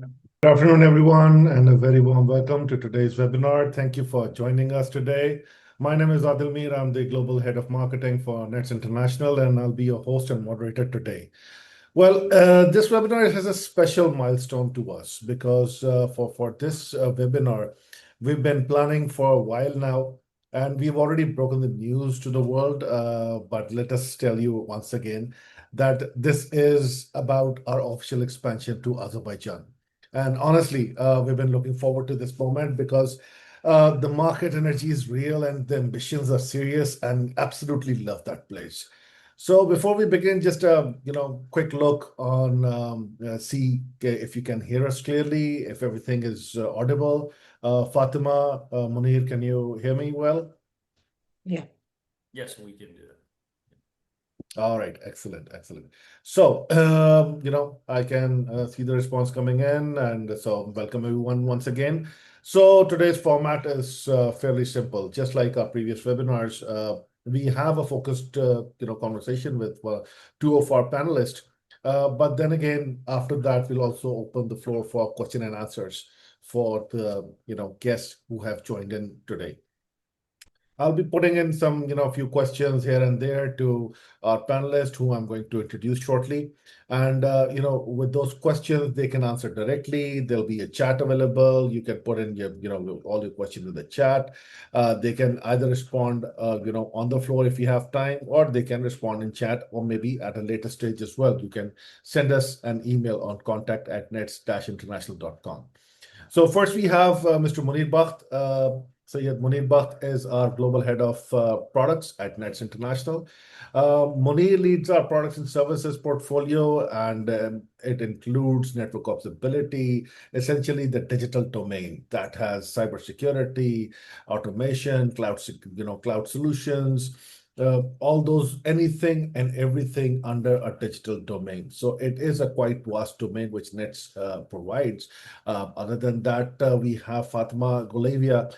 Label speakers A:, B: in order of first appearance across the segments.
A: Good afternoon, everyone, and a very warm welcome to today's webinar. Thank you for joining us today. My name is Adil Mir. I'm the Global Head of Marketing for Nets International, and I'll be your host and moderator today. Well, this webinar has a special milestone to us because for this webinar, we've been planning for a while now, and we've already broken the news to the world. But let us tell you once again that this is about our official expansion to Azerbaijan. And honestly, we've been looking forward to this moment because the market energy is real and the ambitions are serious, and absolutely love that place. So before we begin, just a quick look on see if you can hear us clearly, if everything is audible. Fatima, Munir, can you hear me well?
B: Yeah.
C: Yes, we can do that.
A: All right, excellent, excellent. So, I can see the response coming in, and so welcome everyone once again. So today's format is fairly simple. Just like our previous webinars, we have a focused, conversation with two of our panelists. But then again, after that, we'll also open the floor for question and answers for the, guests who have joined in today. I'll be putting in some, a few questions here and there to our panelists, who I'm going to introduce shortly. And, with those questions, they can answer directly. There'll be a chat available. You can put in your, all your questions in the chat. They can either respond, on the floor if you have time, or they can respond in chat, or maybe at a later stage as well. You can send us an email on contact@nets-international.com. So first we have Mr. Muneer Bakht. Syed Muneer Bakht is our global head of products at Nets International. Muneer leads our products and services portfolio, and it includes network observability, essentially the digital domain that has cybersecurity, automation, cloud solutions, all those, anything and everything under a digital domain. So it is a quite vast domain which Nets provides. Other than that, we have Fatima Guliyeva.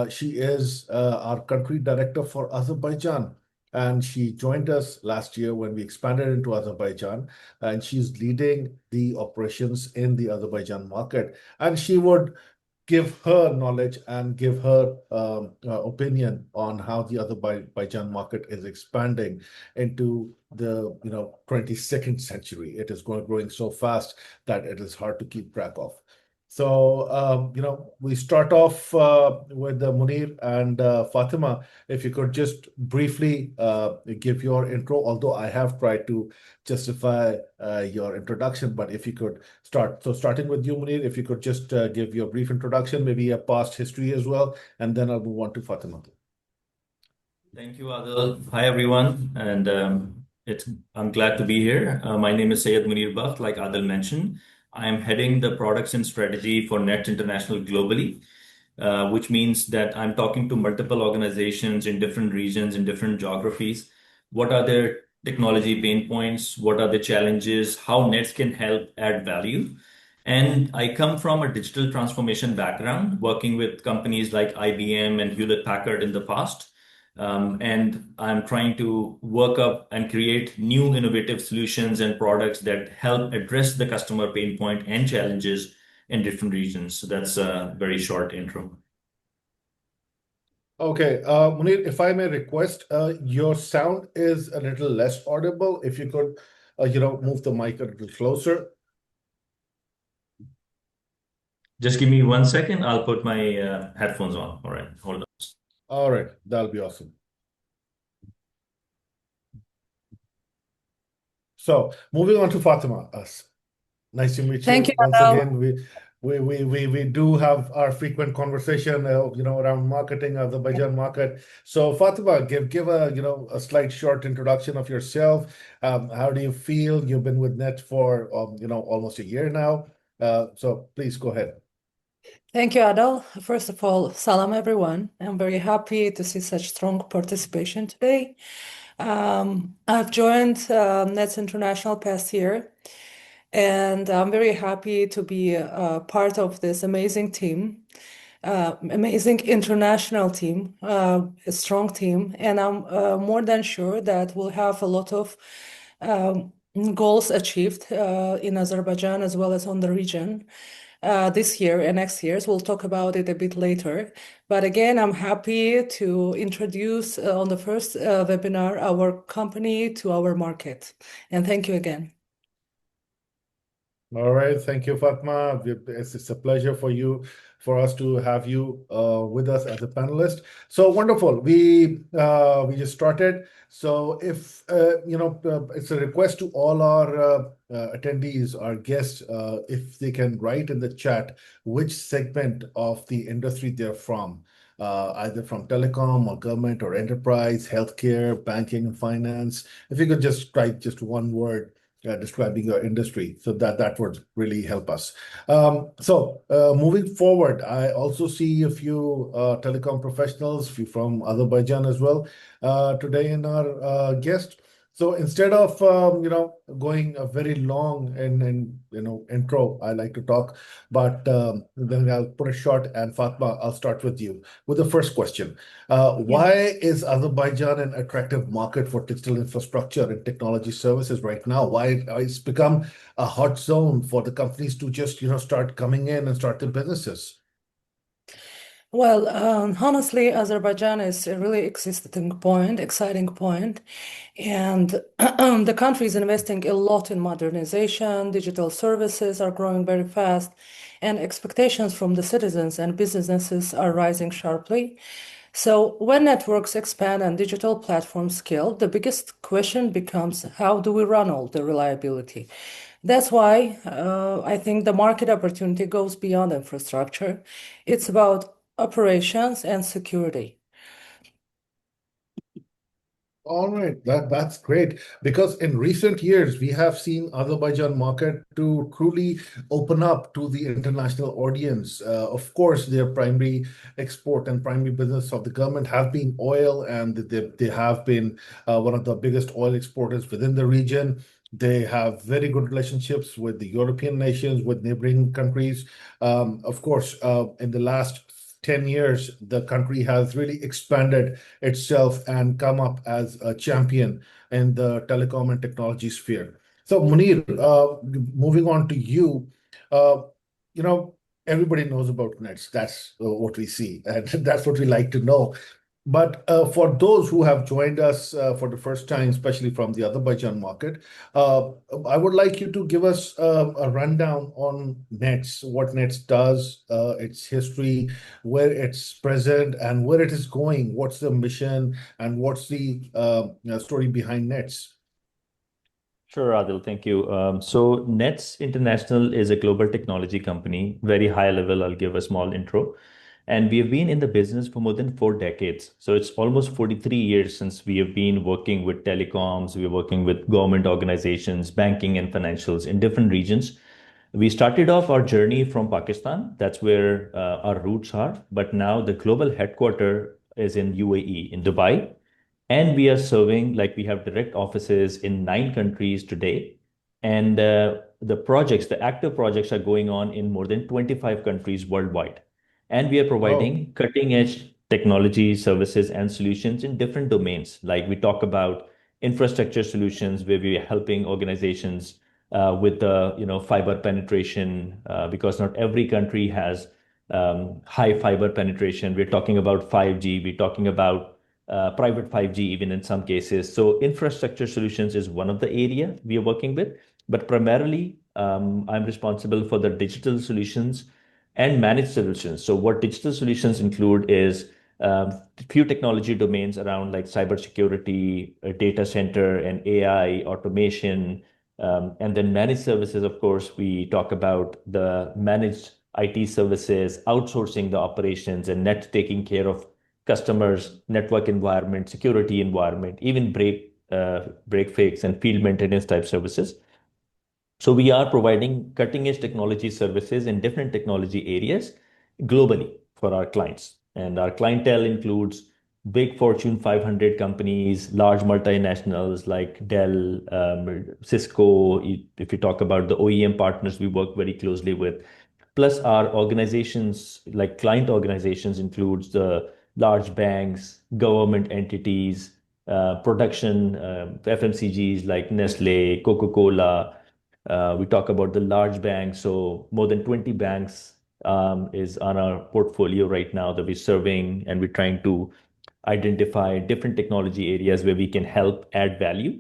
A: She is our country director for Azerbaijan. And she joined us last year when we expanded into Azerbaijan, and she's leading the operations in the Azerbaijan market. And she would give her knowledge and give her opinion on how the Azerbaijan market is expanding into the 22nd century. It is growing so fast that it is hard to keep track of. So, we start off with Munir and Fatima. If you could just briefly give your intro, although I have tried to justify your introduction, but if you could start. So starting with you, Munir, if you could just give your brief introduction, maybe a past history as well, and then I'll move on to Fatima.
C: Thank you, Adil. Hi, everyone, and I'm glad to be here. My name is Syed Muneer Bakht, like Adil mentioned. I am heading the products and strategy for Net International globally, which means that I'm talking to multiple organizations in different regions, in different geographies. What are their technology pain points? What are the challenges? How Nets can help add value? And I come from a digital transformation background, working with companies like IBM and Hewlett Packard in the past. And I'm trying to work up and create new innovative solutions and products that help address the customer pain point and challenges in different regions. So that's a very short intro.
A: Okay, Munir, if I may request, your sound is a little less audible. If you could, move the mic a little closer.
C: Just give me 1 second. I'll put my headphones on. All right, hold on.
A: All right, that'll be awesome. So moving on to Fatima. Nice to meet
B: Thank
A: you
B: you,
A: once
B: Adel.
A: again. We do have our frequent conversation, around marketing, Azerbaijan market. So Fatima, give a slight short introduction of yourself. How do you feel? You've been with Net for almost a year now. So please go ahead.
B: Thank you, Adel. First of all, salam everyone. I'm very happy to see such strong participation today. I've joined Nets International past year, and I'm very happy to be part of this amazing team, amazing international team, a strong team, and I'm more than sure that we'll have a lot of goals achieved in Azerbaijan as well as on the region this year and next year. So we'll talk about it a bit later. But again, I'm happy to introduce on the first webinar our company to our market. And thank you again.
A: All right, thank you, Fatma. It's a pleasure for us to have you with us as a panelist. So wonderful. We just started. So if it's a request to all our attendees, our guests, if they can write in the chat which segment of the industry they're from, either from telecom or government or enterprise, healthcare, banking, and finance. If you could just write just one word describing your industry. So that would really help us. Moving forward, I also see a few telecom professionals, a few from Azerbaijan as well today in our guest. So instead of going a very long and intro, I like to talk, but then I'll put a short. And Fatma, I'll start with you with the first question. Why is Azerbaijan an attractive market for digital infrastructure and technology services right now? Why it's become a hot zone for the companies to just start coming in and start their businesses?
B: Well, honestly, Azerbaijan is a really exciting point, and the country is investing a lot in modernization. Digital services are growing very fast, and expectations from the citizens and businesses are rising sharply. So, when networks expand and digital platforms scale, the biggest question becomes how do we run all the reliability? That's why I think the market opportunity goes beyond infrastructure. It's about operations and security.
A: All right, that's great because in recent years we have seen Azerbaijan market to truly open up to the international audience. Of course, their primary export and primary business of the government have been oil, and they have been one of the biggest oil exporters within the region. They have very good relationships with the European nations, with neighboring countries. Of course, in the last 10 years, the country has really expanded itself and come up as a champion in the telecom and technology sphere. So, Munir, moving on to you, uh, you know, everybody knows about nets. That's what we see, and that's what we like to know. But for those who have joined us for the first time, especially from the Azerbaijan market, uh, I would like you to give us a rundown on Nets, what Nets does, its history, where it's present, and where it is going. What's the mission, and what's the story behind Nets?
C: Sure, Adil, thank you. So Nets International is a global technology company, very high level. I'll give a small intro. And we have been in the business for more than 4 decades. So it's almost 43 years since we have been working with telecoms, we're working with government organizations, banking and financials in different regions. We started off our journey from Pakistan. That's where our roots are. But now the global headquarter is in UAE, in Dubai. And we are serving, like we have direct offices in 9 countries today. And the active projects are going on in more than 25 countries worldwide. And we are
A: Oh,
C: providing cutting edge technology services and solutions in different domains. Like we talk about infrastructure solutions, where we are helping organizations with the fiber penetration, because not every country has high fiber penetration. We're talking about 5G, we're talking about private 5G even in some cases. So infrastructure solutions is one of the area we are working with, but primarily I'm responsible for the digital solutions and managed solutions. So what digital solutions include is few technology domains around like cybersecurity, data center, and AI automation. And then managed services, of course, we talk about the managed IT services, outsourcing the operations, and net taking care of customers, network environment, security environment, even break fix and field maintenance type services. So we are providing cutting edge technology services in different technology areas globally for our clients. And our clientele includes big Fortune 500 companies, large multinationals like Dell, Cisco. If you talk about the OEM partners we work very closely with, plus our organizations, like client organizations, includes the large banks, government entities, production, FMCGs like Nestle, Coca-Cola. We talk about the large banks. So more than 20 banks is on our portfolio right now that we're serving, and we're trying to identify different technology areas where we can help add value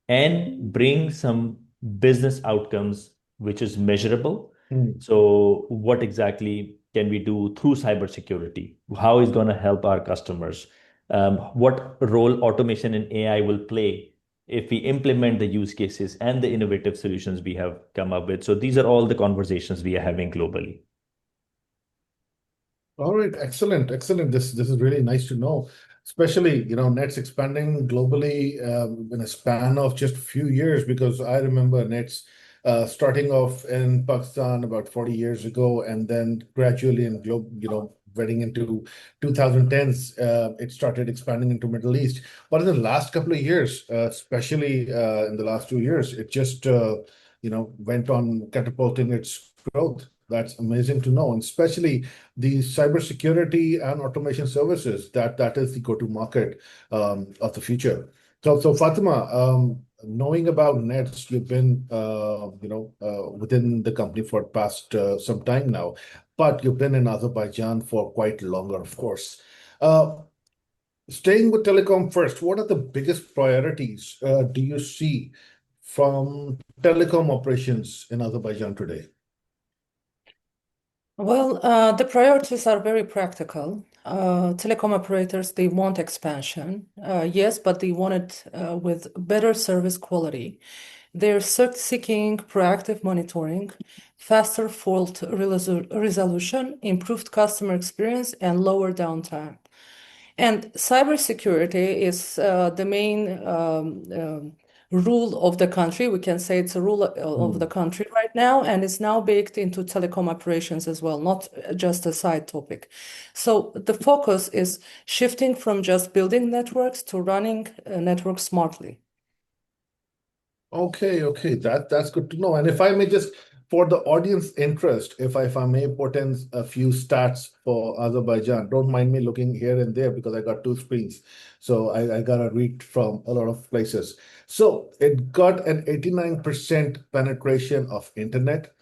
C: and bring some business outcomes which is measurable. So what exactly can we do through cybersecurity? How is going to help our customers? What role automation and AI will play if we implement the use cases and the innovative solutions we have come up with. So these are all the conversations we are having globally.
A: All right, excellent, excellent. This is really nice to know, especially Net's expanding globally in a span of just a few years. Because I remember Net's starting off in Pakistan about 40 years ago, and then gradually in getting into 2010s, it started expanding into Middle East. But in the last couple of years, especially in the last 2 years, it just went on catapulting its growth. That's amazing to know, and especially the cybersecurity and automation services, that is the go-to market of the future. So Fatima, knowing about Nets, you've been within the company for past some time now, but you've been in Azerbaijan for quite longer, of course. Uh, Staying with telecom first, what are the biggest priorities do you see from telecom operations in Azerbaijan today?
B: Well, the priorities are very practical. Telecom operators, they want expansion, yes, but they want it with better service quality. They're seeking proactive monitoring, faster fault resolution, improved customer experience, and lower downtime. And cybersecurity is the main rule of the country. We can say it's a rule of the country right now, and it's now baked into telecom operations as well, not just a side topic. So the focus is shifting from just building networks to running networks smartly.
A: Okay, that's good to know. And if I may just, for the audience interest, if I may put in a few stats for Azerbaijan, don't mind me looking here and there because I got two screens, so I gotta read from a lot of places. So it got an 89% penetration of internet,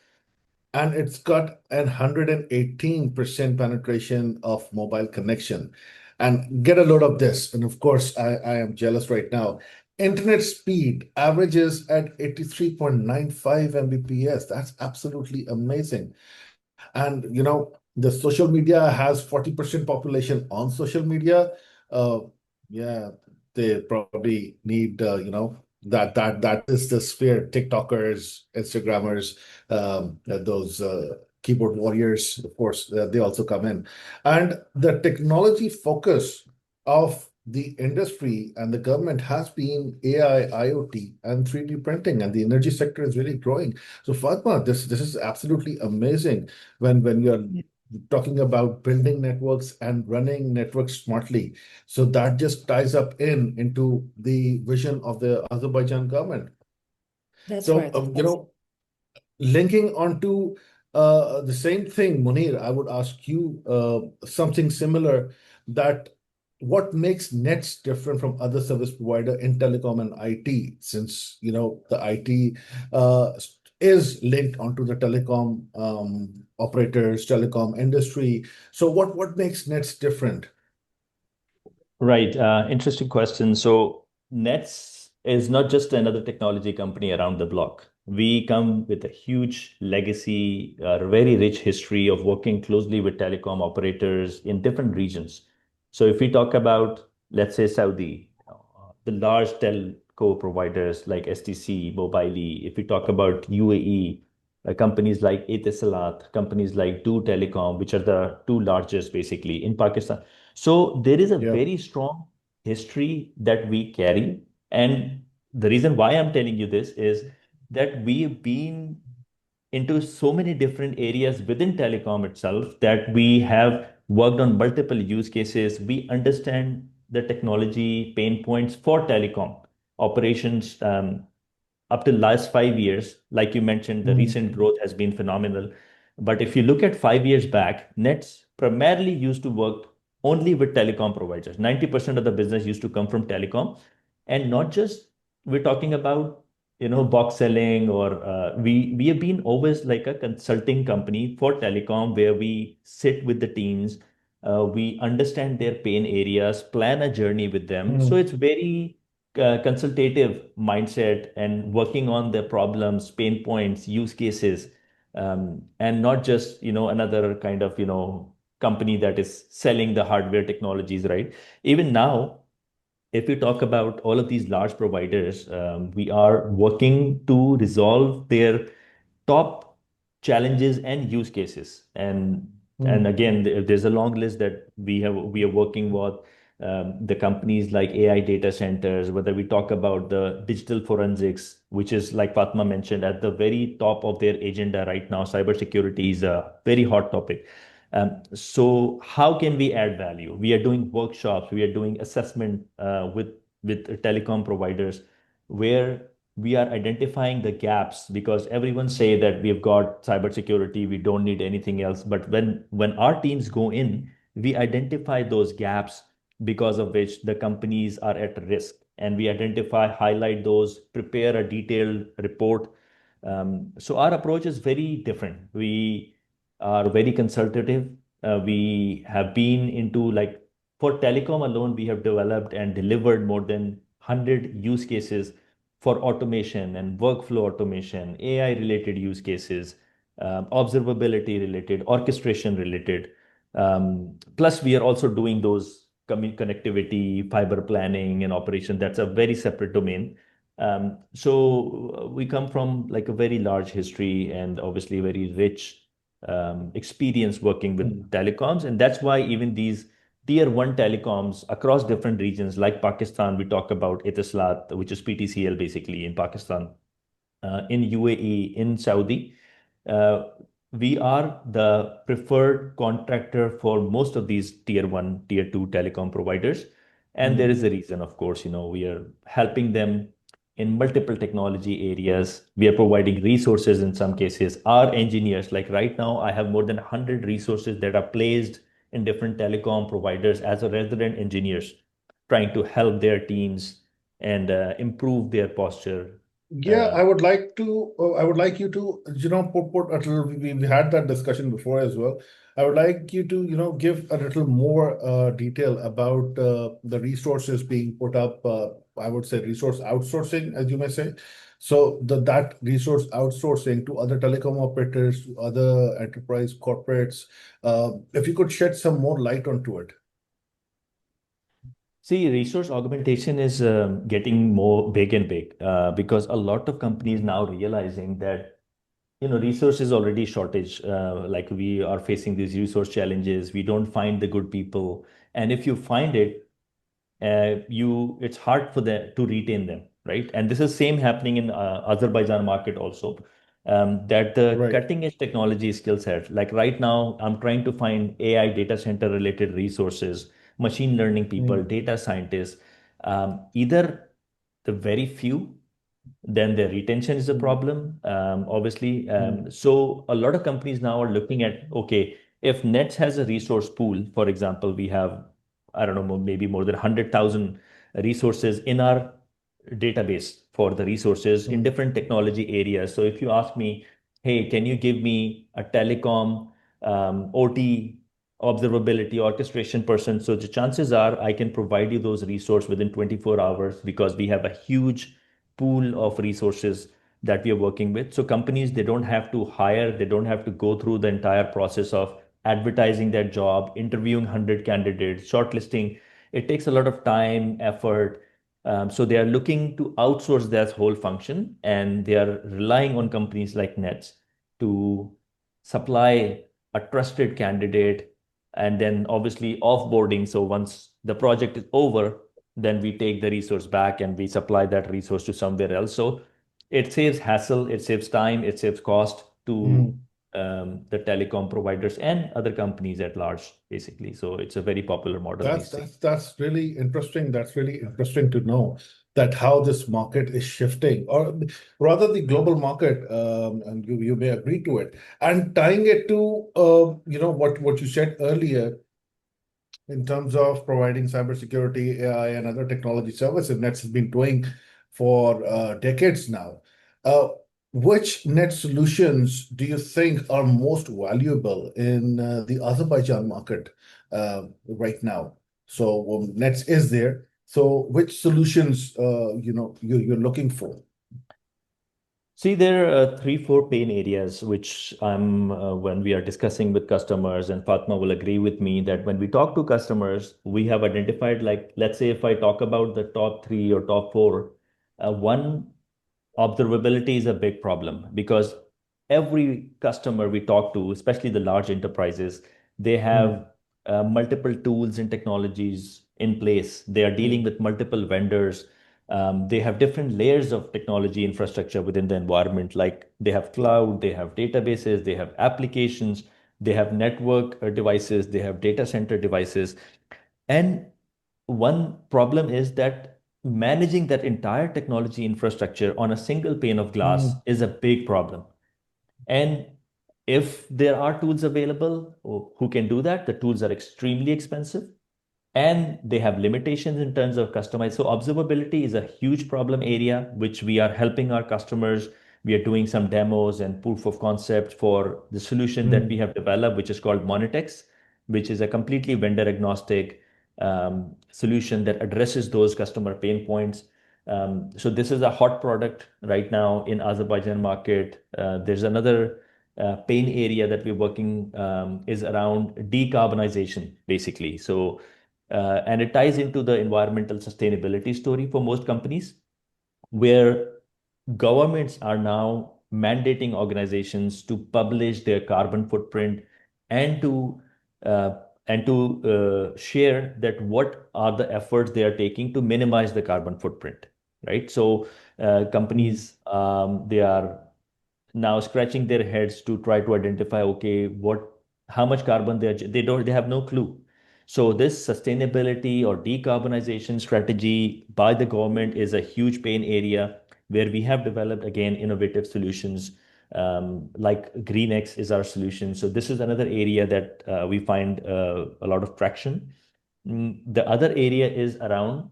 A: and it's got an 118% penetration of mobile connection. And get a load of this, and of course, I am jealous right now. Internet speed averages at 83.95 Mbps. That's absolutely amazing. And the social media has 40% population on social media. Uh, yeah, they probably need that is the sphere. TikTokers, Instagrammers, those keyboard warriors, of course, they also come in. And the technology focus of the industry and the government has been AI, IoT, and 3D printing, and the energy sector is really growing. So Fatma, this is absolutely amazing when you're talking about building networks and running networks smartly. So that just ties up into the vision of the Azerbaijan government.
B: That's
A: So
B: right. That's
A: linking onto the same thing, Munir, I would ask you something similar, that what makes Nets different from other service provider in telecom and IT, since the IT is linked onto the telecom operators, telecom industry. So what makes Nets different?
C: Right. Interesting question. So Nets is not just another technology company around the block. We come with a huge legacy, a very rich history of working closely with telecom operators in different regions. So if we talk about, let's say, Saudi, the large telco providers like STC, Mobile, if we talk about UAE, companies like Etisalat, companies like Do Telecom, which are the two largest basically in Pakistan. So there is a
A: Yeah.
C: very strong history that we carry. And the reason why I'm telling you this is that we've been into so many different areas within telecom itself that we have worked on multiple use cases. We understand the technology pain points for telecom operations up to last 5 years. Like you mentioned, the
A: Mm.
C: recent growth has been phenomenal. But if you look at 5 years back, Nets primarily used to work only with telecom providers. 90% of the business used to come from telecom, and not just we're talking about box selling, or we have been always like a consulting company for telecom where we sit with the teams, we understand their pain areas, plan a journey with them. So
A: Mm.
C: it's very consultative mindset and working on the problems, pain points, use cases, and not just another kind of company that is selling the hardware technologies, right? Even now, if we talk about all of these large providers, we are working to resolve their top challenges and use cases. And
A: Mm.
C: again, there's a long list that we are working with the companies like AI data centers, whether we talk about the digital forensics, which is like Fatma mentioned, at the very top of their agenda right now. Cybersecurity is a very hot topic. So how can we add value? We are doing workshops, we are doing assessment with telecom providers, where we are identifying the gaps, because everyone say that we've got cybersecurity, we don't need anything else. But when our teams go in, we identify those gaps because of which the companies are at risk, and we identify, highlight those, prepare a detailed report. So our approach is very different. We are very consultative. We have been into, like, for telecom alone, we have developed and delivered more than 100 use cases for automation and workflow automation, AI related use cases, observability related, orchestration related. Plus, we are also doing those connectivity, fiber planning, and operation. That's a very separate domain. So we come from like a very large history and obviously very rich experience working
A: Mm.
C: with telecoms. And that's why even these tier one telecoms across different regions, like Pakistan, we talk about Etisalat, which is PTCL basically in Pakistan, in UAE, in Saudi. Uh, we are the preferred contractor for most of these tier one, tier two telecom providers. And there
A: Mm.
C: is a reason, of course, we are helping them in multiple technology areas. We are providing resources in some cases. Our engineers, like right now, I have more than 100 resources that are placed in different telecom providers as a resident engineers, trying to help their teams and improve their posture.
A: Yeah,
C: Uh,
A: I would like you to, put a little, we had that discussion before as well. I would like you to, give a little more detail about the resources being put up. I would say resource outsourcing, as you may say. So that resource outsourcing to other telecom operators, to other enterprise corporates, if you could shed some more light onto it.
C: See, resource augmentation is getting more big and big because a lot of companies now realizing that resource is already shortage. Like we are facing these resource challenges. We don't find the good people, and if you find it, it's hard for them to retain them, right? And this is same happening in Azerbaijan market also. That the
A: Right.
C: cutting edge technology skill set, like right now, I'm trying to find AI data center related resources, machine learning people,
A: Mm.
C: data scientists. Either the very few, then their retention is a
A: Mm.
C: problem, obviously.
A: Mm.
C: So a lot of companies now are looking at, okay, if Nets has a resource pool, for example, we have, I don't know, maybe more than 100,000 resources in our database for the resources in
A: Mm.
C: different technology areas. So if you ask me, hey, can you give me a telecom, OT, observability, orchestration person? So the chances are I can provide you those resources within 24 hours because we have a huge pool of resources that we are working with. So companies, they don't have to hire, they don't have to go through the entire process of advertising their job, interviewing 100 candidates, shortlisting. It takes a lot of time, effort. So they are looking to outsource that whole function, and they are relying on companies like Nets to supply a trusted candidate, and then obviously offboarding. So once the project is over, then we take the resource back and we supply that resource to somewhere else. So it saves hassle, it saves time, it saves cost to
A: Mm.
C: the telecom providers and other companies at large, basically. So it's a very popular model we
A: That's
C: see.
A: that's that's really interesting. That's really interesting to know that how this market is shifting, or rather the global market, and you may agree to it. And tying it to what you said earlier, in terms of providing cybersecurity, AI, and other technology services. Nets has been doing for decades now. Uh, which net solutions do you think are most valuable in the Azerbaijan market right now? So Nets is there. So which solutions you're looking for?
C: See, there are three, four pain areas which when we are discussing with customers, and Fatma will agree with me that when we talk to customers, we have identified, like, let's say if I talk about the top three or top four, one, observability is a big problem because every customer we talk to, especially the large enterprises, they
A: Mm,
C: have multiple tools and technologies in place. They are dealing
A: mm,
C: with multiple vendors. They have different layers of technology infrastructure within the environment, like they have cloud, they have databases, they have applications, they have network devices, they have data center devices. And one problem is that managing that entire technology infrastructure on a single pane of glass
A: mm,
C: is a big problem. And if there are tools available who can do that, the tools are extremely expensive and they have limitations in terms of customize. So observability is a huge problem area, which we are helping our customers. We are doing some demos and proof of concept for the solution that we
A: mm,
C: have developed, which is called Monitex, which is a completely vendor agnostic solution that addresses those customer pain points. So this is a hot product right now in Azerbaijan market. There's another pain area that we're working is around decarbonization, basically. So and it ties into the environmental sustainability story for most companies, where governments are now mandating organizations to publish their carbon footprint and to uh, share that what are the efforts they are taking to minimize the carbon footprint, right? So
A: mm,
C: companies they are now scratching their heads to try to identify, okay, what, how much carbon they have no clue. So this sustainability or decarbonization strategy by the government is a huge pain area where we have developed again innovative solutions, like GreenX is our solution. So this is another area that we find a lot of traction. The other area is around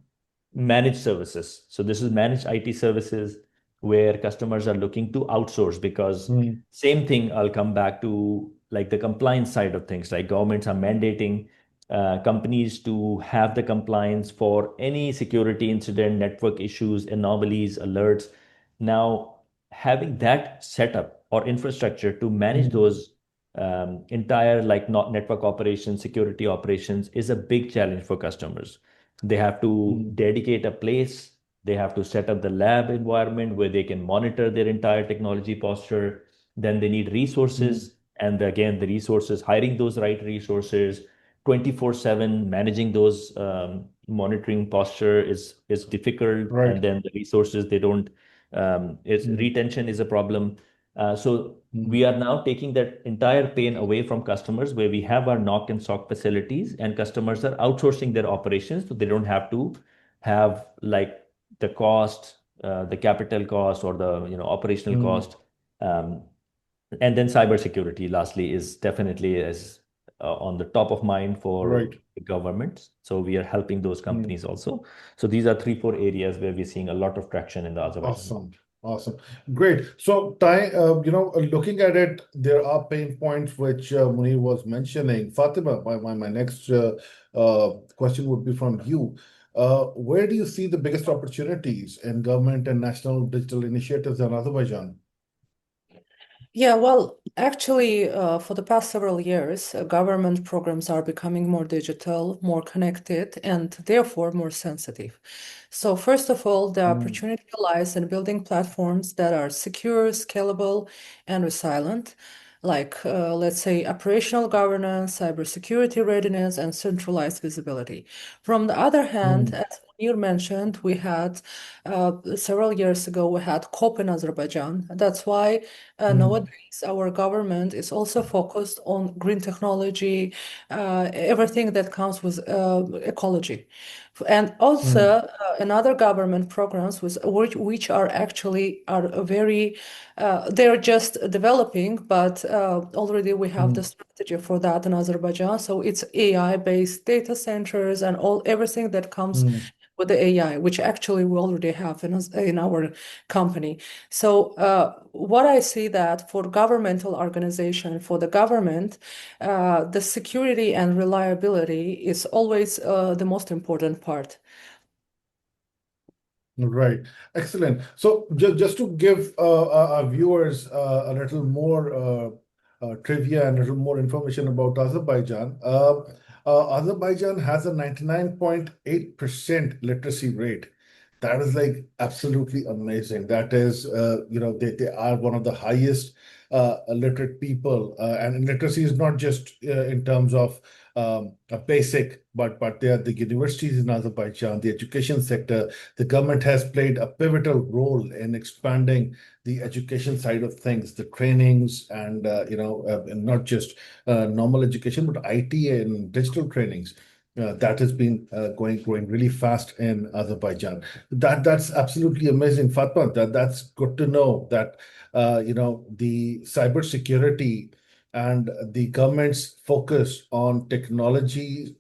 C: managed services. So this is managed IT services where customers are looking to outsource, because
A: mm,
C: same thing, I'll come back to, like the compliance side of things, like governments are mandating companies to have the compliance for any security incident, network issues, anomalies, alerts. Now, having that setup or infrastructure to manage
A: mm,
C: those entire, like, not network operations, security operations, is a big challenge for customers. They have to
A: mm,
C: dedicate a place. They have to set up the lab environment where they can monitor their entire technology posture. Then they need
A: mm.
C: resources. And again, the resources, hiring those right resources, 24/7, managing those monitoring posture is difficult. And
A: Right.
C: then the resources, they don't,
A: Mm,
C: retention is a problem. So
A: mm,
C: we are now taking that entire pain away from customers, where we have our knock and sock facilities and customers are outsourcing their operations, so they don't have to have, like, the cost, the capital cost, or the operational
A: mm.
C: cost. um, and then cybersecurity lastly is definitely is on the top of mind for
A: Right.
C: the governments, so we are helping those
A: Mm.
C: companies also. So these are three, four areas where we're seeing a lot of traction in the Azerbaijan
A: Awesome.
C: market.
A: Awesome. Great. So, looking at it, there are pain points which Munir was mentioning. Fatima, my next question would be from you. Where do you see the biggest opportunities in government and national digital initiatives in Azerbaijan?
B: Yeah, well, actually, for the past several years, government programs are becoming more digital, more connected, and therefore more sensitive. So, first of all, the
A: Mm,
B: opportunity lies in building platforms that are secure, scalable, and resilient, like, let's say, operational governance, cybersecurity readiness, and centralized visibility. From the other hand,
A: mm,
B: as you mentioned, we had several years ago, we had COP in Azerbaijan. That's why
A: mm,
B: nowadays, our government is also focused on green technology, everything that comes with ecology. And also
A: Mm,
B: another government programs which are actually are very they're just developing, but already we have the
A: mm,
B: strategy for that in Azerbaijan. So it's AI-based data centers and everything that comes
A: mm.
B: with the AI, which actually we already have in our company. So what I see that for governmental organization, for the government, the security and reliability is always the most important part.
A: Right. Excellent. So just to give our viewers a little more trivia and a little more information about Azerbaijan, Azerbaijan has a 99.8% literacy rate. That is like absolutely amazing. That is, they are one of the highest literate people. And literacy is not just in terms of a basic, but they are the universities in Azerbaijan, the education sector. The government has played a pivotal role in expanding the education side of things, the trainings, and not just normal education, but IT and digital trainings. That has been growing really fast in Azerbaijan. That's absolutely amazing, Fatma. That's good to know that the cybersecurity and the government's focus on technology,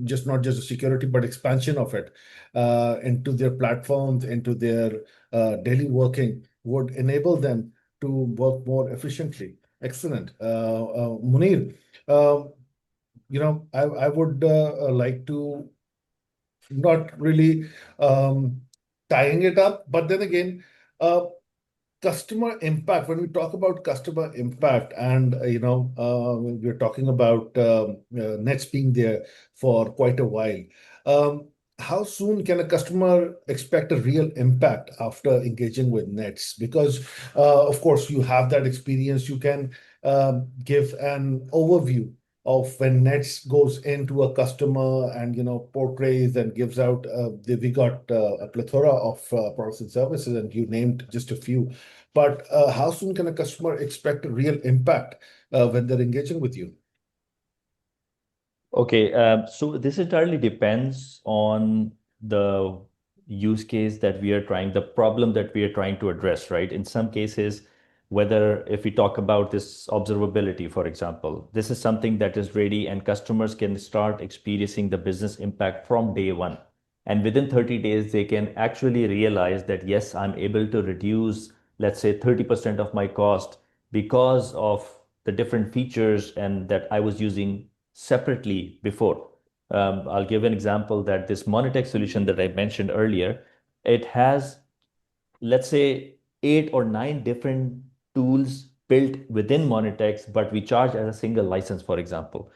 A: just not just the security, but expansion of it into their platforms, into their daily working, would enable them to work more efficiently. Excellent. Munir, uh, I would like to not really um, tying it up, but then again, uh, customer impact, when we talk about customer impact, and we're talking about Nets being there for quite a while, um, how soon can a customer expect a real impact after engaging with Nets? Because of course you have that experience, you can give an overview of when Nets goes into a customer and portrays and gives out we got a plethora of products and services, and you named just a few. But how soon can a customer expect a real impact when they're engaging with you?
C: Okay, so this entirely depends on the use case that we are trying, the problem that we are trying to address, right? In some cases, whether if we talk about this observability, for example, this is something that is ready and customers can start experiencing the business impact from day one. And within 30 days, they can actually realize that, yes, I'm able to reduce, let's say, 30% of my cost because of the different features and that I was using separately before. I'll give an example that this Monitex solution that I mentioned earlier, it has, let's say, 8 or 9 different tools built within Monitex, but we charge as a single license, for example.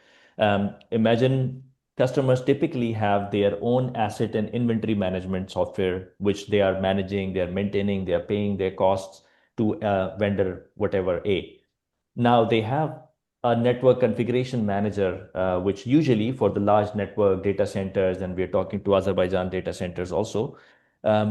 C: Imagine customers typically have their own asset and inventory management software, which they are managing, they are maintaining, they are paying their costs to vendor, whatever A. Now they have a network configuration manager, which usually for the large network data centers, and we're talking to Azerbaijan data centers also,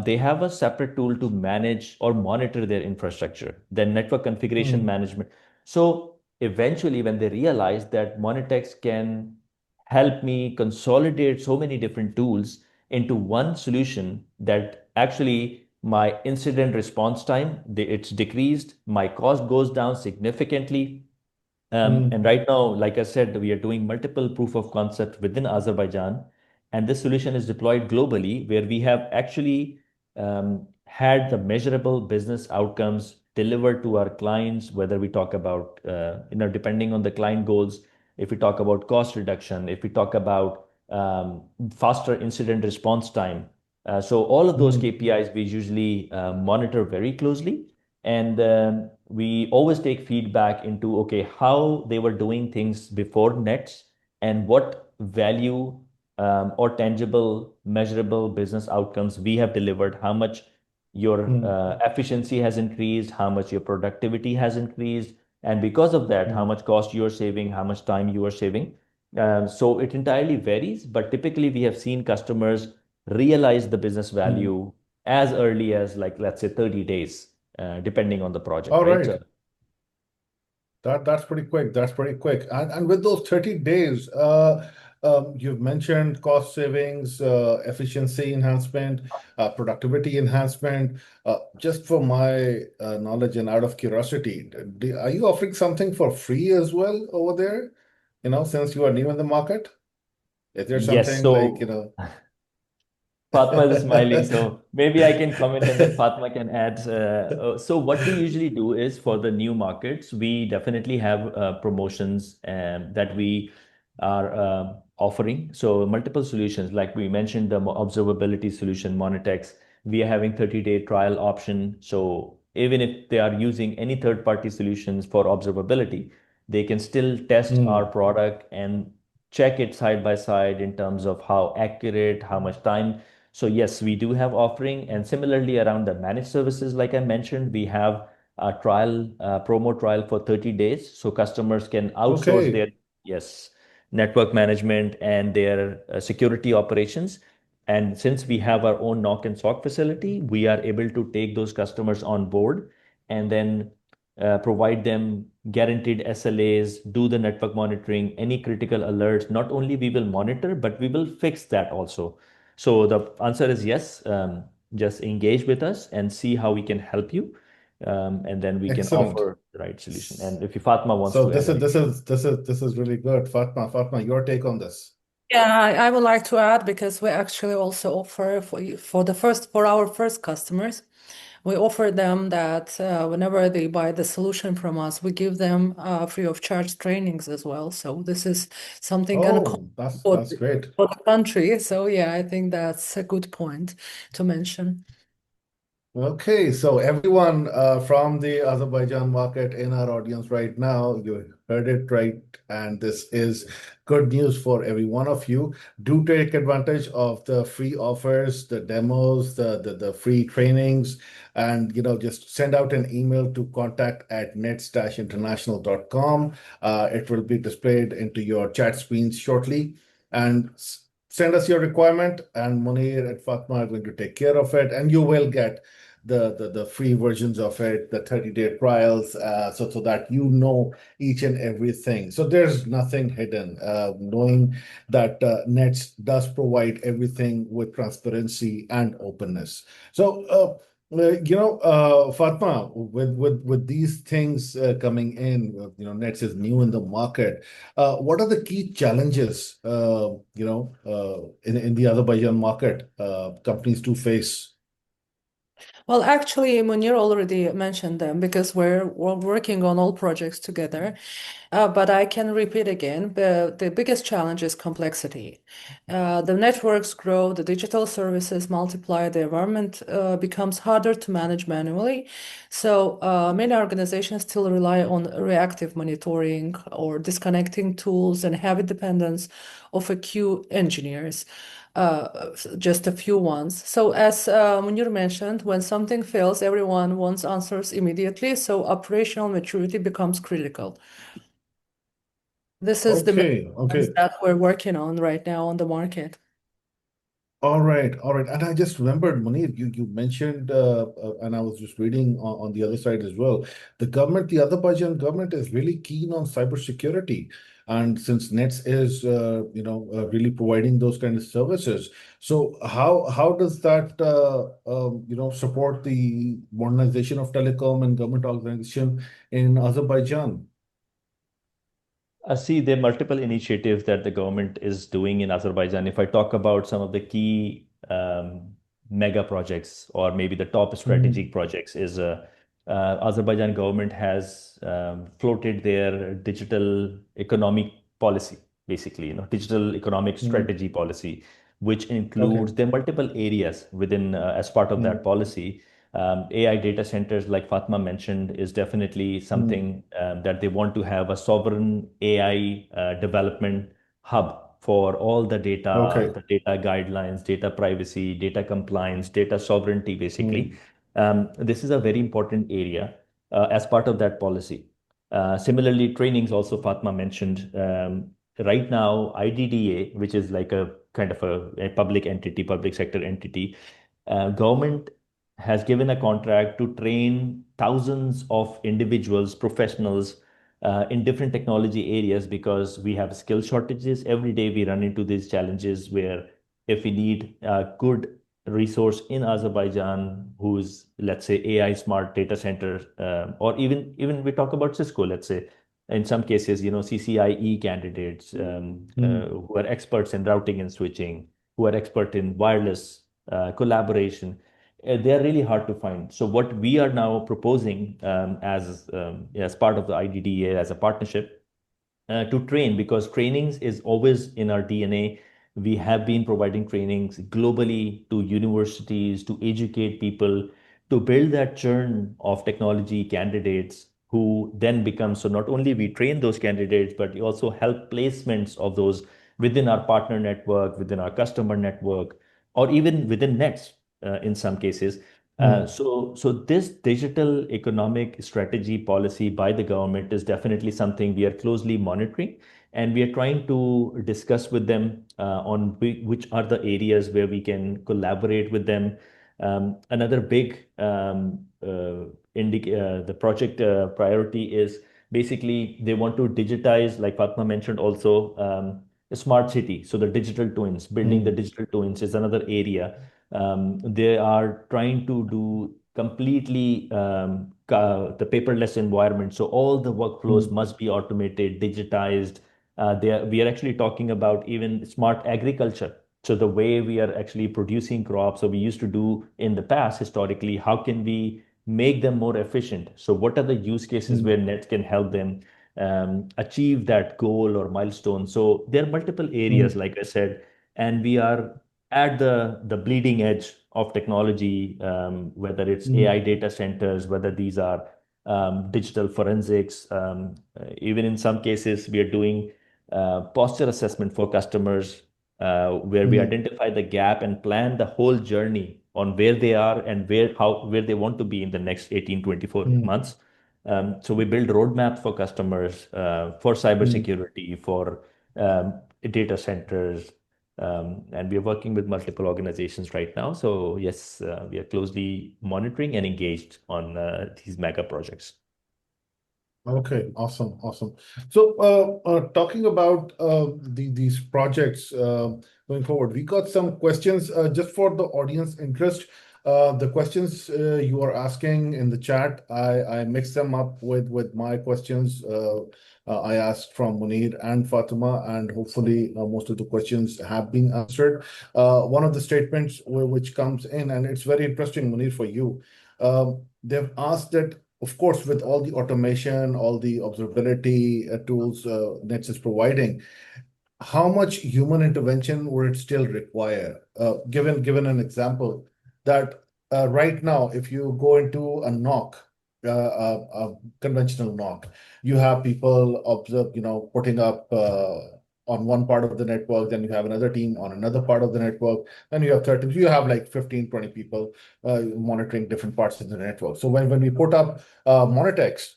C: they have a separate tool to manage or monitor their infrastructure, then network configuration
A: Mm,
C: management. So eventually, when they realize that Monitex can help me consolidate so many different tools into one solution, that actually my incident response time, it's decreased, my cost goes down significantly.
A: mm,
C: And right now, like I said, we are doing multiple proof of concept within Azerbaijan, and this solution is deployed globally, where we have actually had the measurable business outcomes delivered to our clients, whether we talk about, depending on the client goals, if we talk about cost reduction, if we talk about faster incident response time. So all of those
A: mm,
C: KPIs we usually monitor very closely. And we always take feedback into, okay, how they were doing things before Nets and what value or tangible, measurable business outcomes we have delivered, how much your
A: mm,
C: efficiency has increased, how much your productivity has increased. And because of that, how
A: mm,
C: much cost you are saving, how much time you are saving. So it entirely varies, but typically we have seen customers realize the business
A: mm.
C: value as early as, like, let's say 30 days, depending on the project,
A: All
C: right?
A: right. That's pretty quick. That's pretty quick. And with those 30 days, You've mentioned cost savings, efficiency enhancement, productivity enhancement. Just for my knowledge and out of curiosity, are you offering something for free as well over there? Since you are new in the market, is there
D: Yes,
A: something like,
D: so Fatma is smiling, so maybe I can comment and then Fatma can add. So what we usually do is for the new markets, we definitely have promotions that we are offering. So multiple solutions, like we mentioned, the observability solution, Monitex, we are having 30-day trial option. So even if they are using any third-party solutions for observability, they can still test our
A: Hmm,
D: product and check it side by side in terms of how accurate, how much time. So yes, we do have offering, and similarly around the managed services, like I mentioned, we have a trial, promo trial for 30 days, so customers can outsource
A: okay,
D: their, yes, network management and their security operations. And since we have our own knock and sock facility, we are able to take those customers on board and then provide them guaranteed SLAs, do the network monitoring, any critical alerts. Not only we will monitor, but we will fix that also. So the answer is yes. Just engage with us and see how we can help you, and then we can
A: excellent.
D: offer the right solution. And if Fatma wants
A: So
D: to
A: this
D: add
A: is
D: anything.
A: this is this is this is really good. Fatma, your take on this.
B: Yeah, I would like to add because we actually also offer for our first customers, we offer them that whenever they buy the solution from us, we give them free of charge trainings as well. So this is something uncommon
A: Oh, that's great.
B: for the country. So yeah, I think that's a good point to mention.
A: Okay, so everyone from the Azerbaijan market in our audience right now, you heard it right, and this is good news for every one of you. Do take advantage of the free offers, the demos, the free trainings, and just send out an email to contact@nets-international.com. It will be displayed into your chat screens shortly, and send us your requirement, and Munir and Fatma are going to take care of it, and you will get the free versions of it, the 30-day trials, so that each and everything. So there's nothing hidden. Knowing that Nets does provide everything with transparency and openness. So Fatma, with these things coming in, Nets is new in the market. What are the key challenges, in the Azerbaijan market, companies do face?
B: Well, actually, Munir already mentioned them because we're working on all projects together. But I can repeat again, the biggest challenge is complexity. The networks grow, the digital services multiply, the environment becomes harder to manage manually. So many organizations still rely on reactive monitoring or disconnecting tools and heavy dependence of a few engineers, just a few ones. So as Munir mentioned, when something fails, everyone wants answers immediately. So operational maturity becomes critical. This is the main
A: Okay,
B: ones
A: okay.
B: that we're working on right now on the market.
A: All right, all right. And I just remembered, Munir, you mentioned, and I was just reading on the other side as well. The Azerbaijan government is really keen on cybersecurity. And since Nets is, really providing those kind of services, so how does that, support the modernization of telecom and government organization in Azerbaijan?
D: See, there are multiple initiatives that the government is doing in Azerbaijan. If I talk about some of the key mega projects or maybe the top strategic
A: Mm,
D: projects, is Azerbaijan government has floated their digital economic policy, basically, digital economic
A: mm,
D: strategy policy, which
A: okay.
D: includes the multiple areas within as part of that
A: Mm,
D: policy. AI data centers, like Fatma mentioned, is definitely
A: mm,
D: something that they want to have a sovereign AI development hub for all
A: okay.
D: the data guidelines, data privacy, data compliance, data sovereignty, basically.
A: Mm,
D: This is a very important area as part of that policy. Similarly, trainings also Fatma mentioned. Right now, IDDA, which is like a kind of a public entity, public sector entity, government has given a contract to train thousands of individuals, professionals, in different technology areas because we have skill shortages. Every day we run into these challenges where if we need a good resource in Azerbaijan who's, let's say, AI smart data center, or even we talk about Cisco, let's say, in some cases, CCIE candidates who are experts in routing and switching, who are expert in wireless collaboration. They are really hard to find. So what we are now proposing as part of the IDDA as a partnership to train, because trainings is always in our DNA. We have been providing trainings globally to universities to educate people to build that churn of technology candidates who then become, so not only we train those candidates, but we also help placements of those within our partner network, within our customer network, or even within nets in some cases. So this digital economic strategy policy by the government is definitely something we are closely monitoring, and we are trying to discuss with them on which are the areas where we can collaborate with them. Another big the project priority is basically they want to digitize, like Fatma mentioned also, a smart city. So the digital twins, building the digital twins is another area. They are trying to do completely the paperless environment. So all the workflows must be automated, digitized. We are actually talking about even smart agriculture. So the way we are actually producing crops, so we used to do in the past historically, how can we make them more efficient? So what are the use cases where Nets can help them achieve that goal or milestone? So there are multiple areas, like I said, and we are at the bleeding edge of technology, whether it's AI data centers, whether these are digital forensics. Even in some cases, we are doing posture assessment for customers, where we identify the gap and plan the whole journey on where they are and where they want to be in the next 18, 24 months. So we build roadmaps for customers, for cybersecurity, for data centers, and we are working with multiple organizations right now. So yes, we are closely monitoring and engaged on these mega projects.
A: Okay, awesome, awesome. So, talking about these projects going forward, we got some questions just for the audience interest. The questions you are asking in the chat, I mixed them up with my questions. I asked from Munir and Fatima, and hopefully most of the questions have been answered. One of the statements which comes in, and it's very interesting, Munir, for you. They've asked that, of course, with all the automation, all the observability tools Nets is providing, how much human intervention would it still require? Given an example that right now, if you go into a NOC, a conventional NOC, you have people observe, putting up on one part of the network, then you have another team on another part of the network, then you have 30, you have like 15, 20 people monitoring different parts of the network. So when we put up Monitex,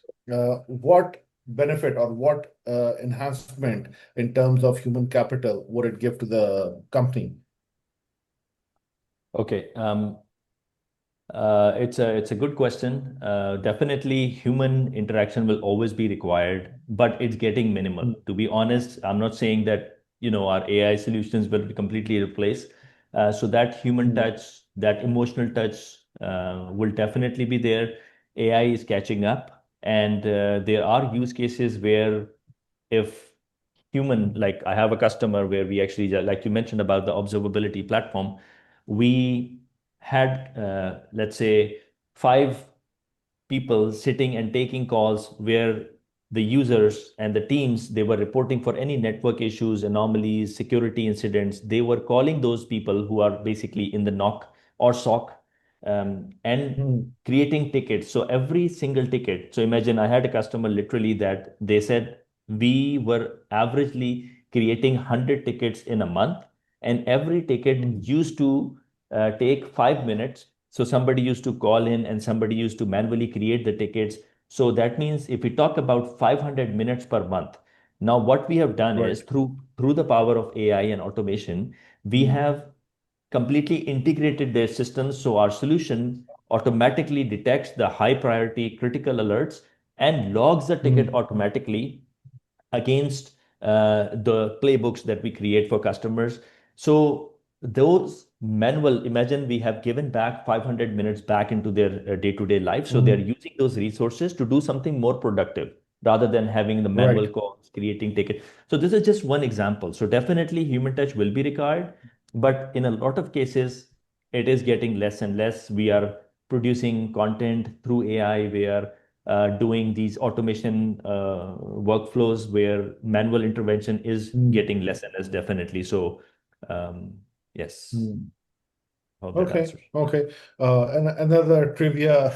A: what benefit or what enhancement in terms of human capital would it give to the company?
D: Okay. It's a good question. Definitely, human interaction will always be required, but it's getting minimal. To be honest, I'm not saying that our AI solutions will be completely replaced. So that human touch, that emotional touch, will definitely be there. AI is catching up, and there are use cases where if human, like I have a customer where we actually, like you mentioned about the observability platform, we had, let's say, 5 people sitting and taking calls where the users and the teams, they were reporting for any network issues, anomalies, security incidents. They were calling those people who are basically in the NOC or SOC, and creating tickets. So every single ticket. So imagine I had a customer literally that they said we were averagely creating 100 tickets in a month, and every ticket used to take 5 minutes. So somebody used to call in and somebody used to manually create the tickets. So that means if we talk about 500 minutes per month, now what we have done is through the power of AI and automation, we have completely integrated their systems. So our solution automatically detects the high priority critical alerts and logs the ticket
A: Mm,
D: automatically against the playbooks that we create for customers. So those manual, imagine we have given back 500 minutes back into their day-to-day life. So they're
A: mm,
D: using those resources to do something more productive rather than having the manual
A: right.
D: calls, creating tickets. So this is just one example. So definitely human touch will be required, but in a lot of cases, it is getting less and less. We are producing content through AI. We are doing these automation workflows where manual intervention is
A: Mm,
D: getting less and less, definitely. So, um, yes,
A: mm.
D: hope that
A: Okay,
D: answers.
A: okay. And another trivia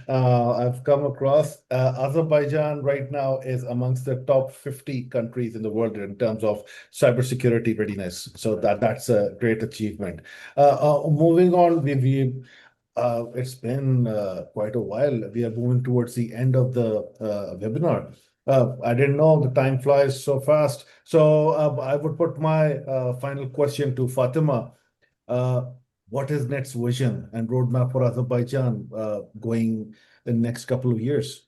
A: I've come across, Azerbaijan right now is amongst the top 50 countries in the world in terms of cybersecurity readiness. So that's a great achievement. Moving on, it's been quite a while. We are moving towards the end of the webinar. I didn't know the time flies so fast. So I would put my final question to Fatima. Uh, what is Net's vision and roadmap for Azerbaijan going in the next couple of years?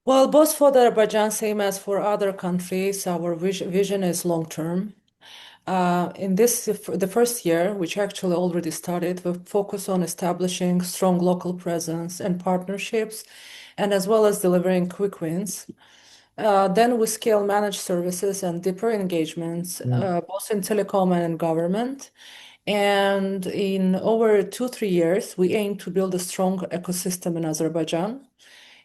B: Well, both for Azerbaijan, same as for other countries, our vision is long term. In the first year, which actually already started, we focus on establishing strong local presence and partnerships, and as well as delivering quick wins. Then we scale managed services and deeper engagements,
A: Mm,
B: both in telecom and in government. And in over 2, 3 years, we aim to build a strong ecosystem in Azerbaijan,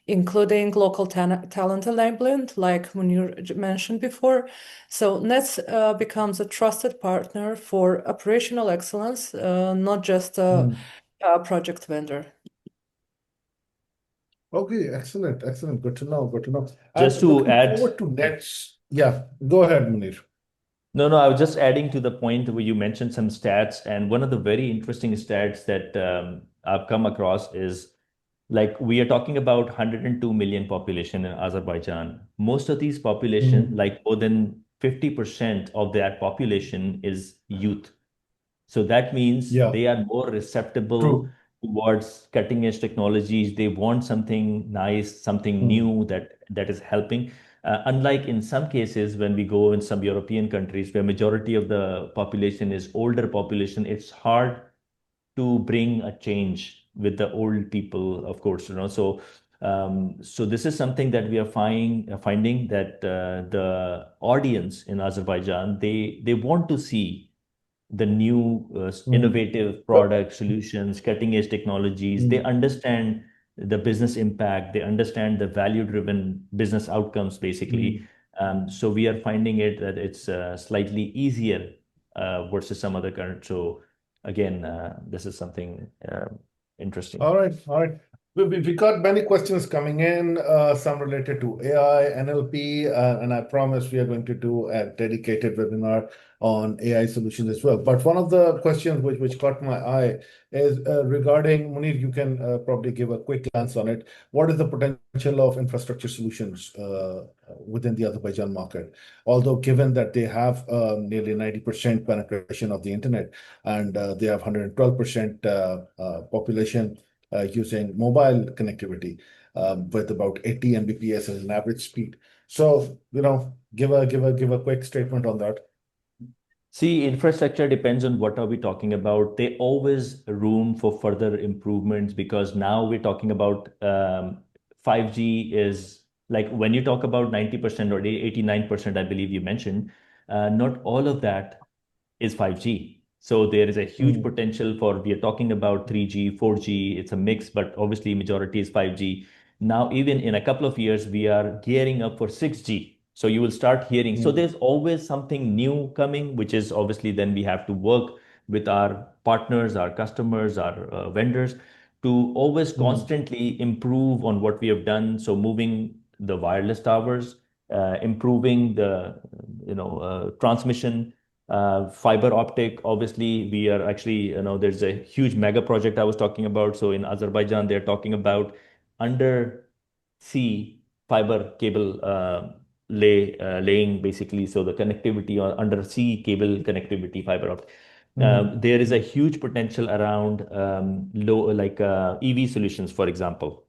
B: including local talent enablement, like Munir mentioned before. So Nets becomes a trusted partner for operational excellence, not just
A: mm.
B: a project vendor.
A: Okay, excellent, excellent. Good to know, good to know. I'm
D: Just to
A: looking
D: add,
A: forward to Net's. Yeah, go ahead, Munir.
D: no, I was just adding to the point where you mentioned some stats, and one of the very interesting stats that I've come across is like we are talking about 102 million population in Azerbaijan. Most of these population,
A: Mm,
D: like more than 50% of that population is youth. So that means
A: yeah,
D: they are more receptible
A: true.
D: towards cutting edge technologies. They want something nice, something
A: Mm,
D: new that is helping. Unlike in some cases, when we go in some European countries where majority of the population is older population, it's hard to bring a change with the old people, of course, so this is something that we are finding that the audience in Azerbaijan, they want to see the new
A: mm.
D: innovative
A: But,
D: product solutions, cutting edge technologies. They
A: mm,
D: understand the business impact. They understand the value driven business outcomes, basically.
A: mm.
D: So we are finding it that it's slightly easier versus some other current. So again, this is something interesting.
A: All right, all right. We got many questions coming in, some related to AI, NLP, and I promise we are going to do a dedicated webinar on AI solutions as well. But one of the questions which caught my eye is regarding, Munir, you can probably give a quick glance on it. What is the potential of infrastructure solutions within the Azerbaijan market? Although given that they have nearly 90% penetration of the internet and they have 112% population using mobile connectivity with about 80 Mbps as an average speed. So, give a quick statement on that.
D: See, infrastructure depends on what are we talking about. There always room for further improvements because now we're talking about 5G is like when you talk about 90% or 89%, I believe you mentioned, not all of that is 5G. So there is a huge
A: Mm,
D: potential for, we are talking about 3G, 4G, it's a mix, but obviously majority is 5G. Now, even in a couple of years, we are gearing up for 6G. So you will start hearing. So
A: mm,
D: there's always something new coming, which is obviously then we have to work with our partners, our customers, our vendors to always
A: mm,
D: constantly improve on what we have done. So moving the wireless towers, improving the transmission, fiber optic. Obviously, we are actually, there's a huge mega project I was talking about. So in Azerbaijan, they're talking about undersea fiber cable laying, basically. So the connectivity or undersea cable connectivity fiber optic.
A: mm,
D: There is a huge potential around low, like EV solutions, for example.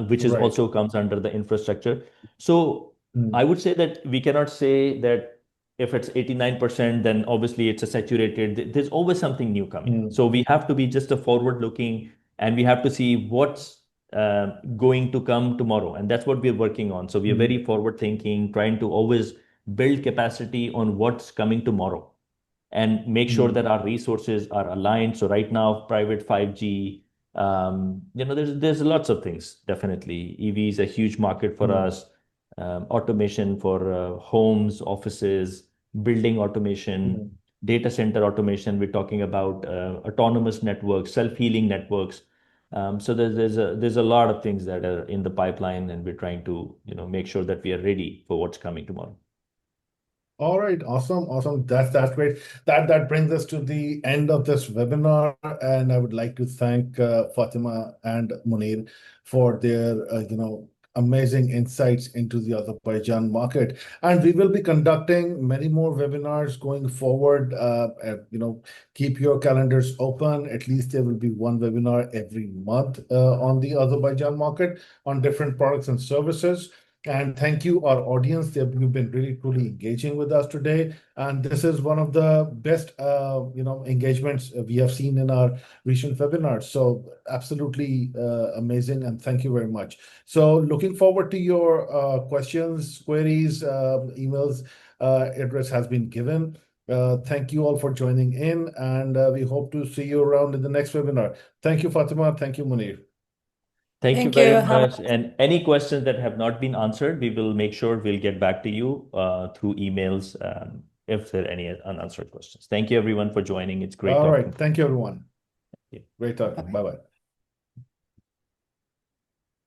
D: which is
A: Right.
D: also comes under the infrastructure. So
A: Mm,
D: I would say that we cannot say that if it's 89%, then obviously it's a saturated. There's always something new coming.
A: mm,
D: So we have to be just a forward looking, and we have to see what's going to come tomorrow. And that's what we're working on. So we are
A: mm,
D: very forward thinking, trying to always build capacity on what's coming tomorrow and make sure
A: mm,
D: that our resources are aligned. So right now, private 5G, there's lots of things. Definitely, EV is a huge market for
A: mm,
D: us. Automation for homes, offices, building automation,
A: mm.
D: data center automation. We're talking about autonomous networks, self-healing networks. So there's a lot of things that are in the pipeline, and we're trying to make sure that we are ready for what's coming tomorrow.
A: All right, awesome. That's great. That brings us to the end of this webinar, and I would like to thank Fatima and Munir for their amazing insights into the Azerbaijan market. And we will be conducting many more webinars going forward. Keep your calendars open. At least there will be one webinar every month on the Azerbaijan market on different products and services. And thank you, our audience. You've been really, truly engaging with us today. And this is one of the best, engagements we have seen in our recent webinars. So absolutely amazing. And thank you very much. So looking forward to your questions, queries, emails. Address has been given. Thank you all for joining in. And we hope to see you around in the next webinar. Thank you, Fatima. Thank you, Munir.
D: Thank you
B: Thank you.
D: very
B: Have a
D: much. And any questions that have not been answered, we will make sure we'll get back to you through emails if there are any unanswered questions. Thank you, everyone, for joining. It's great
A: All
D: talking
A: right.
D: to
A: Thank you, everyone.
D: you.
A: Great talking.
B: Bye-bye.
A: Bye-bye.